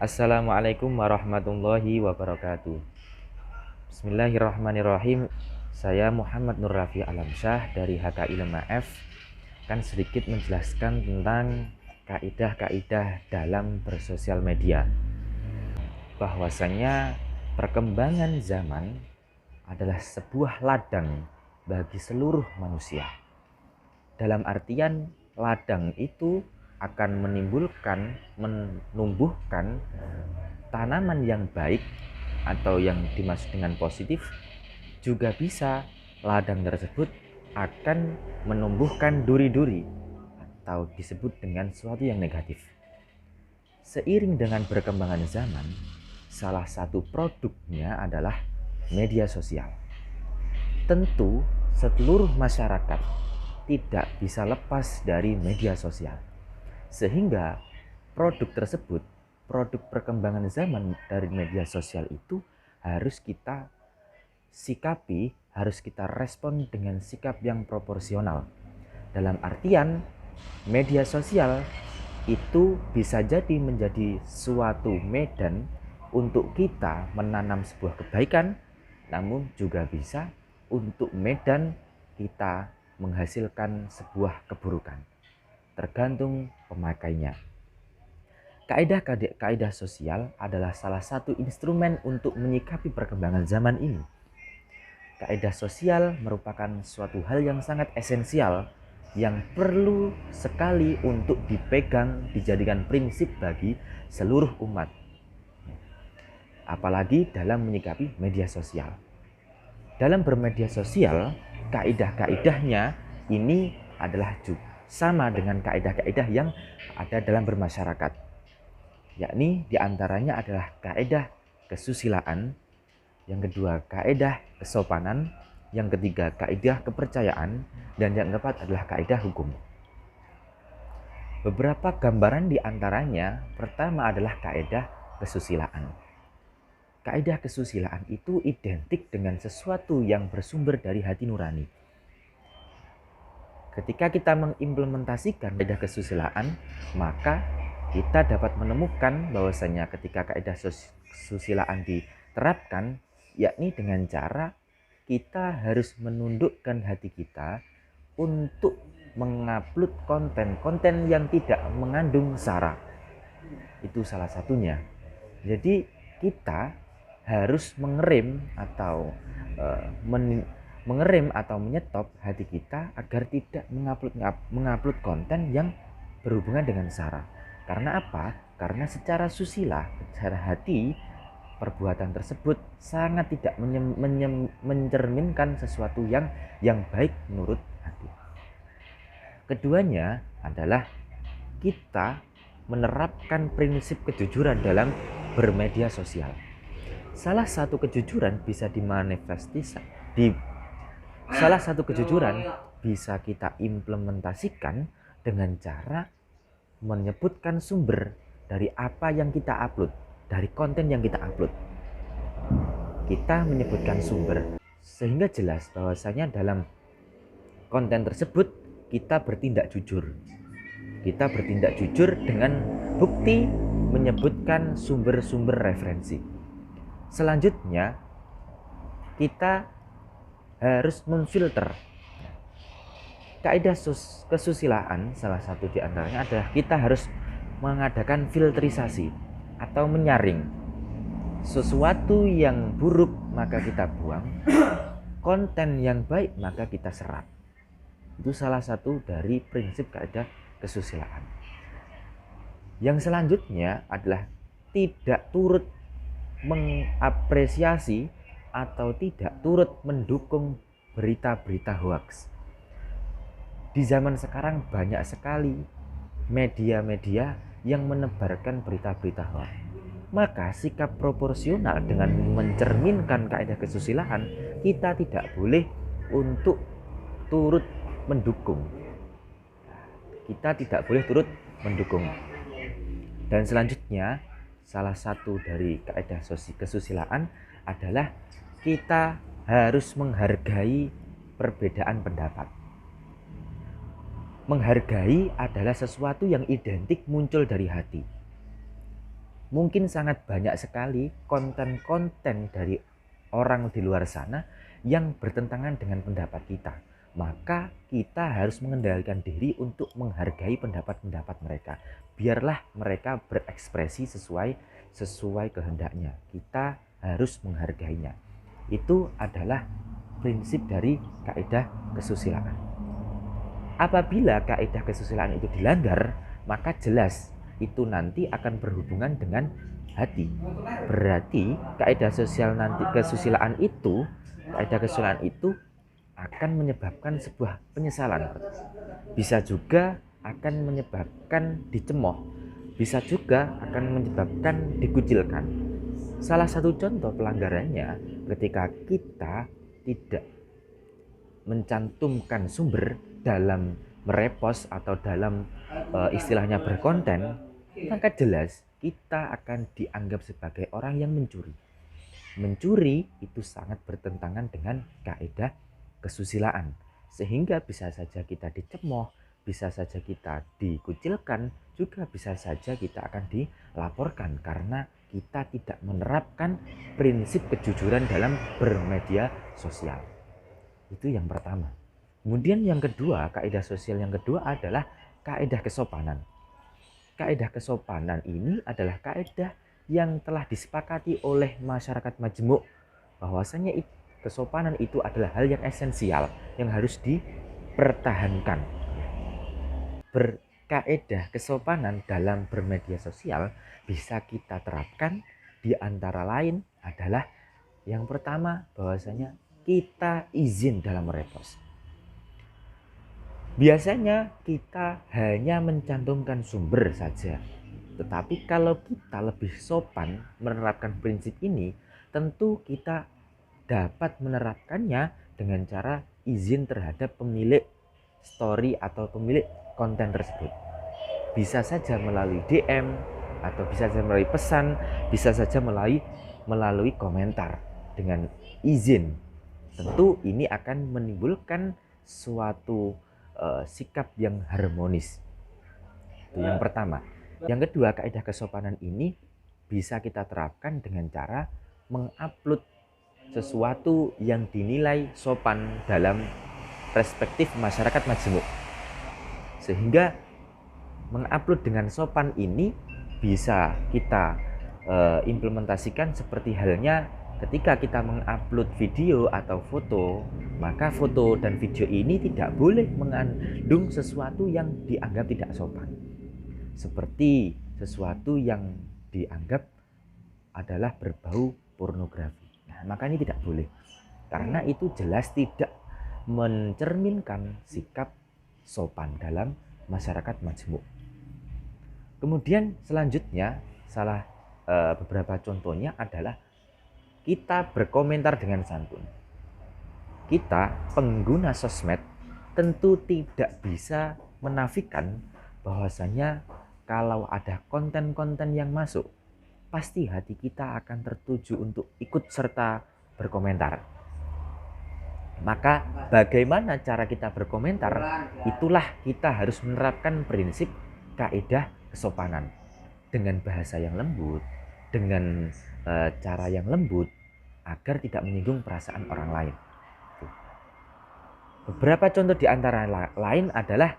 Assalamualaikum warahmatullahi wabarakatuh. Bismillahirrahmanirrahim. Saya Muhammad Nur Rafi Alamsyah dari HKI Lema-F akan sedikit menjelaskan tentang kaidah-kaidah dalam bersosial media. Bahwasanya perkembangan zaman adalah sebuah ladang bagi seluruh manusia. Dalam artian ladang itu akan menumbuhkan tanaman yang baik atau yang dimaksud dengan positif, juga bisa ladang tersebut akan menumbuhkan duri-duri atau disebut dengan sesuatu yang negatif. Seiring dengan perkembangan zaman, salah satu produknya adalah media sosial. Tentu seluruh masyarakat tidak bisa lepas dari media sosial, sehingga produk tersebut, produk perkembangan zaman dari media sosial itu harus kita sikapi, harus kita respon dengan sikap yang proporsional. Dalam artian, media sosial itu bisa jadi menjadi suatu medan untuk kita menanam sebuah kebaikan, namun juga bisa untuk medan kita menghasilkan sebuah keburukan. Tergantung pemakainya. Kaidah sosial adalah salah satu instrumen untuk menyikapi perkembangan zaman ini. Kaidah sosial merupakan suatu hal yang sangat esensial yang perlu sekali untuk dipegang, dijadikan prinsip bagi seluruh umat. Apalagi dalam menyikapi media sosial. Dalam bermedia sosial, kaidah-kaidahnya ini adalah juga sama dengan kaidah-kaidah yang ada dalam bermasyarakat, yakni diantaranya adalah kaidah kesusilaan, yang kedua kaidah kesopanan, yang ketiga kaidah kepercayaan, dan yang keempat adalah kaidah hukum. Beberapa gambaran diantaranya, pertama adalah kaidah kesusilaan. Kaidah kesusilaan itu identik dengan sesuatu yang bersumber dari hati nurani. Ketika kita mengimplementasikan kaidah kesusilaan, maka kita dapat menemukan bahwasanya ketika kaidah kesusilaan diterapkan, yakni dengan cara kita harus menundukkan hati kita untuk mengupload konten-konten yang tidak mengandung sara. Itu salah satunya. Jadi kita harus mengerem atau menyetop hati kita agar tidak mengupload konten yang berhubungan dengan sara. Karena apa? Karena secara susila, secara hati, perbuatan tersebut sangat tidak mencerminkan sesuatu yang baik menurut hati. Keduanya adalah kita menerapkan prinsip kejujuran dalam bermedia sosial. Salah satu kejujuran bisa kita implementasikan dengan cara menyebutkan sumber dari apa yang kita upload, dari konten yang kita upload. Kita menyebutkan sumber sehingga jelas bahwasanya dalam konten tersebut kita bertindak jujur. Kita bertindak jujur dengan bukti menyebutkan sumber-sumber referensi. Selanjutnya, kita harus memfilter. Kaidah kesusilaan salah satu di antaranya adalah kita harus mengadakan filterisasi atau menyaring. Sesuatu yang buruk maka kita buang, konten yang baik maka kita serap. Itu salah satu dari prinsip kaidah kesusilaan. Yang selanjutnya adalah tidak turut mengapresiasi atau tidak turut mendukung berita-berita hoax. Di zaman sekarang banyak sekali media-media yang menebarkan berita-berita hoax. Maka sikap proporsional dengan mencerminkan kaidah kesusilaan, kita tidak boleh untuk turut mendukung. Kita tidak boleh turut mendukung. Dan selanjutnya, salah satu dari kaidah kesusilaan adalah kita harus menghargai perbedaan pendapat. Menghargai adalah sesuatu yang identik muncul dari hati. Mungkin sangat banyak sekali konten-konten dari orang di luar sana yang bertentangan dengan pendapat kita. Maka kita harus mengendalikan diri untuk menghargai pendapat-pendapat mereka. Biarlah mereka berekspresi sesuai kehendaknya. Kita harus menghargainya. Itu adalah prinsip dari kaidah kesusilaan. Apabila kaidah kesusilaan itu dilanggar, maka jelas itu nanti akan berhubungan dengan hati. Berarti kaidah kesusilaan itu akan menyebabkan sebuah penyesalan. Bisa juga akan menyebabkan dicemooh, bisa juga akan menyebabkan dikucilkan. Salah satu contoh pelanggarannya ketika kita tidak mencantumkan sumber dalam merepost atau dalam istilahnya berkonten, maka jelas kita akan dianggap sebagai orang yang mencuri. Mencuri itu sangat bertentangan dengan kaidah kesusilaan, sehingga bisa saja kita dicemooh, bisa saja kita dikucilkan, juga bisa saja kita akan dilaporkan karena kita tidak menerapkan prinsip kejujuran dalam bermedia sosial. Itu yang pertama. Kemudian yang kedua, kaidah sosial yang kedua adalah kaidah kesopanan. Kaidah kesopanan ini adalah kaidah yang telah disepakati oleh masyarakat majemuk, bahwasanya kesopanan itu adalah hal yang esensial yang harus dipertahankan. Berkaidah kesopanan dalam bermedia sosial bisa kita terapkan, di antara lain adalah yang pertama, bahwasanya kita izin dalam merepost. Biasanya kita hanya mencantumkan sumber saja, tetapi kalau kita lebih sopan menerapkan prinsip ini, tentu kita dapat menerapkannya dengan cara izin terhadap pemilik story atau pemilik konten tersebut. Bisa saja melalui DM, atau bisa saja melalui pesan, bisa saja melalui komentar dengan izin. Tentu ini akan menimbulkan suatu sikap yang harmonis. Itu yang pertama. Yang kedua, kaidah kesopanan ini bisa kita terapkan dengan cara mengupload sesuatu yang dinilai sopan dalam perspektif masyarakat majemuk. Sehingga mengupload dengan sopan ini bisa kita implementasikan seperti halnya ketika kita mengupload video atau foto, maka foto dan video ini tidak boleh mengandung sesuatu yang dianggap tidak sopan. Seperti sesuatu yang dianggap adalah berbau pornografi. Nah, maka ini tidak boleh. Karena itu jelas tidak mencerminkan sikap sopan dalam masyarakat majemuk. Kemudian selanjutnya, beberapa contohnya adalah kita berkomentar dengan santun. Kita pengguna sosmed tentu tidak bisa menafikan bahwasanya kalau ada konten-konten yang masuk, pasti hati kita akan tertuju untuk ikut serta berkomentar. Maka bagaimana cara kita berkomentar, itulah kita harus menerapkan prinsip kaidah kesopanan dengan bahasa yang lembut, dengan cara yang lembut, agar tidak menyinggung perasaan orang lain. Beberapa contoh di antara lain adalah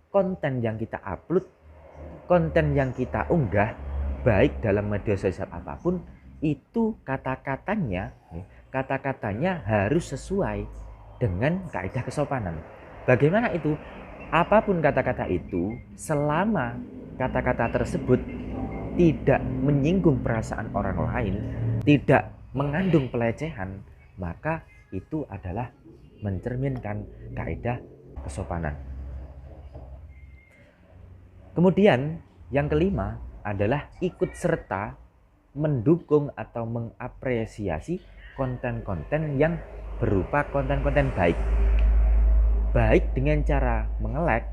konten yang kita upload, konten yang kita unggah, baik dalam media sosial apapun, itu kata-katanya harus sesuai dengan kaidah kesopanan. Bagaimana itu? Apapun kata-kata itu, selama kata-kata tersebut tidak menyinggung perasaan orang lain, tidak mengandung pelecehan, maka itu adalah mencerminkan kaidah kesopanan. Kemudian yang kelima adalah ikut serta mendukung atau mengapresiasi konten-konten yang berupa konten-konten baik. Baik dengan cara menge-like,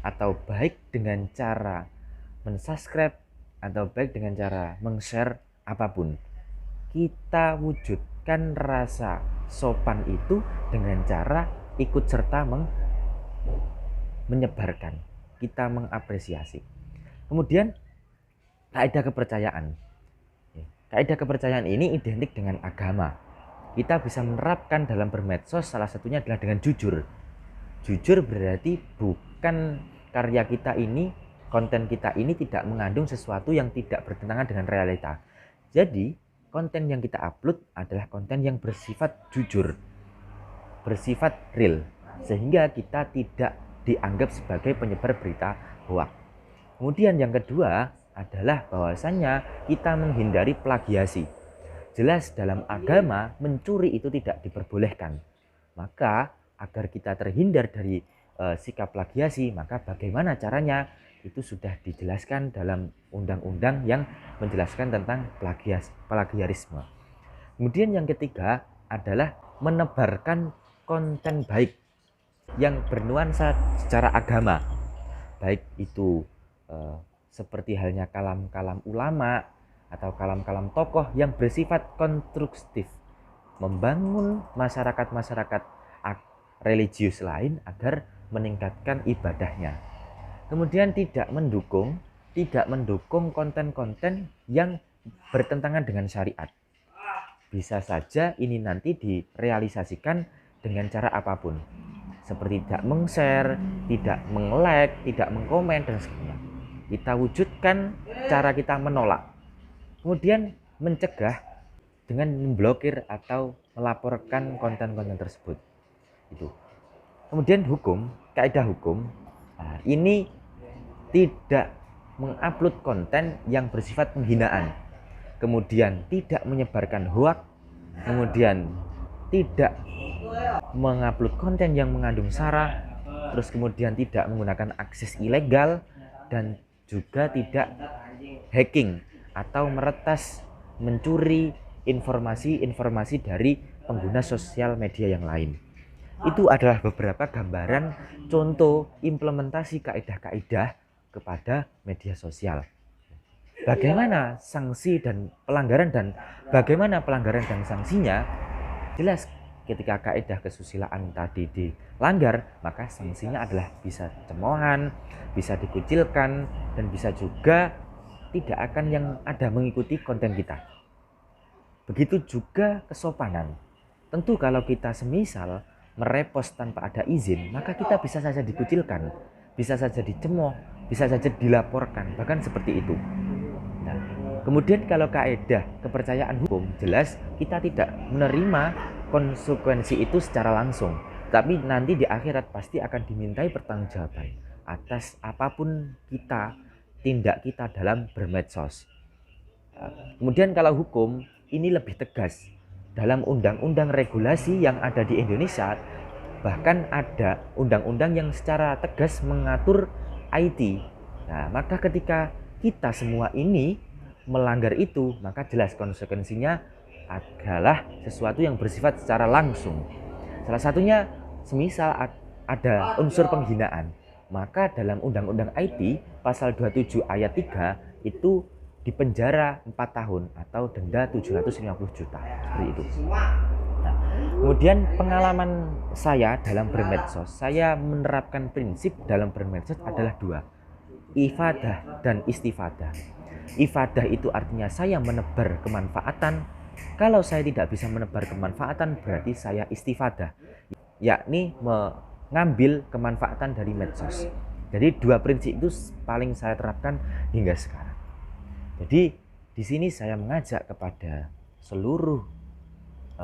atau baik dengan cara mensubscribe, atau baik dengan cara meng-share apapun. Kita wujudkan rasa sopan itu dengan cara ikut serta menyebarkan. Kita mengapresiasi. Kemudian kaidah kepercayaan. Kaidah kepercayaan ini identik dengan agama. Kita bisa menerapkan dalam bermedsos, salah satunya adalah dengan jujur. Jujur berarti bukan karya kita ini, konten kita ini tidak mengandung sesuatu yang tidak bertentangan dengan realita. Jadi konten yang kita upload adalah konten yang bersifat jujur, bersifat real, sehingga kita tidak dianggap sebagai penyebar berita hoax. Kemudian yang kedua adalah bahwasannya kita menghindari plagiasi. Jelas dalam agama mencuri itu tidak diperbolehkan. Maka agar kita terhindar dari sikap plagiasi, maka bagaimana caranya? Itu sudah dijelaskan dalam undang-undang yang menjelaskan tentang plagiarisme. Kemudian yang ketiga adalah menebarkan konten baik yang bernuansa secara agama, baik itu seperti halnya kalam-kalam ulama atau kalam-kalam tokoh yang bersifat konstruktif, membangun masyarakat religius lain agar meningkatkan ibadahnya. Kemudian tidak mendukung konten-konten yang bertentangan dengan syariat. Bisa saja ini nanti direalisasikan dengan cara apapun, seperti tidak meng-share, tidak meng-like, tidak mengkomen dan sebagainya. Kita wujudkan cara kita menolak, kemudian mencegah dengan memblokir atau melaporkan konten-konten tersebut. Itu. Kemudian kaidah hukum, ini tidak mengupload konten yang bersifat penghinaan, kemudian tidak menyebarkan hoax, kemudian tidak mengupload konten yang mengandung sara, terus kemudian tidak menggunakan akses ilegal, dan juga tidak hacking atau meretas, mencuri informasi dari pengguna sosial media yang lain. Itu adalah beberapa gambaran contoh implementasi kaidah-kaidah kepada media sosial. Bagaimana sanksi dan pelanggaran dan bagaimana pelanggaran dan sanksinya? Jelas ketika kaidah kesusilaan tadi dilanggar, maka sanksinya adalah bisa cemoohan, bisa dikucilkan, dan bisa juga tidak akan yang ada mengikuti konten kita. Begitu juga kesopanan. Tentu kalau kita semisal merepost tanpa ada izin, maka kita bisa saja dikucilkan, bisa saja dicemooh, bisa saja dilaporkan, bahkan seperti itu. Nah, kemudian kalau kaidah kepercayaan hukum, jelas kita tidak menerima konsekuensi itu secara langsung, tapi nanti di akhirat pasti akan dimintai pertanggungjawaban atas apapun tindak kita dalam bermedsos. Kemudian kalau hukum ini lebih tegas. Dalam undang-undang regulasi yang ada di Indonesia, bahkan ada undang-undang yang secara tegas mengatur IT. Nah, maka ketika kita semua ini melanggar itu, maka jelas konsekuensinya adalah sesuatu yang bersifat secara langsung. Salah satunya semisal ada unsur penghinaan, maka dalam undang-undang IT pasal 27 ayat 3 itu dipenjara 4 tahun atau denda 750 juta, seperti itu. Nah, kemudian pengalaman saya dalam bermedsos, saya menerapkan prinsip dalam bermedsos adalah 2, ifadah dan istifadah. Ifadah itu artinya saya menebar kemanfaatan. Kalau saya tidak bisa menebar kemanfaatan, berarti saya istifadah, yakni mengambil kemanfaatan dari medsos. Jadi 2 prinsip itu paling saya terapkan hingga sekarang. Jadi di sini saya mengajak kepada seluruh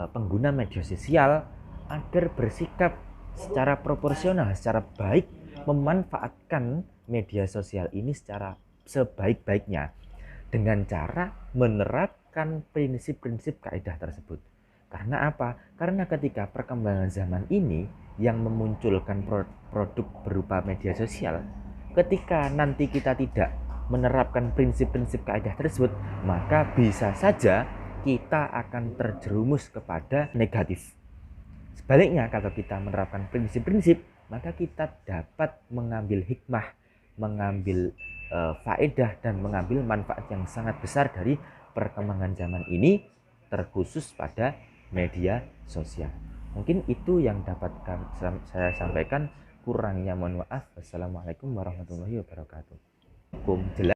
pengguna media sosial agar bersikap secara proporsional, secara baik, memanfaatkan media sosial ini secara sebaik-baiknya dengan cara menerapkan prinsip-prinsip kaidah tersebut. Karena apa? Karena ketika perkembangan zaman ini yang memunculkan produk berupa media sosial, ketika nanti kita tidak menerapkan prinsip-prinsip kaidah tersebut, maka bisa saja kita akan terjerumus kepada negatif. Sebaliknya, kalau kita menerapkan prinsip-prinsip, maka kita dapat mengambil hikmah, mengambil faedah, dan mengambil manfaat yang sangat besar dari perkembangan zaman ini, terkhusus pada media sosial. Mungkin itu yang dapat saya sampaikan, kurangnya mohon maaf. Wassalamualaikum warahmatullahi wabarakatuh. Hukum jelas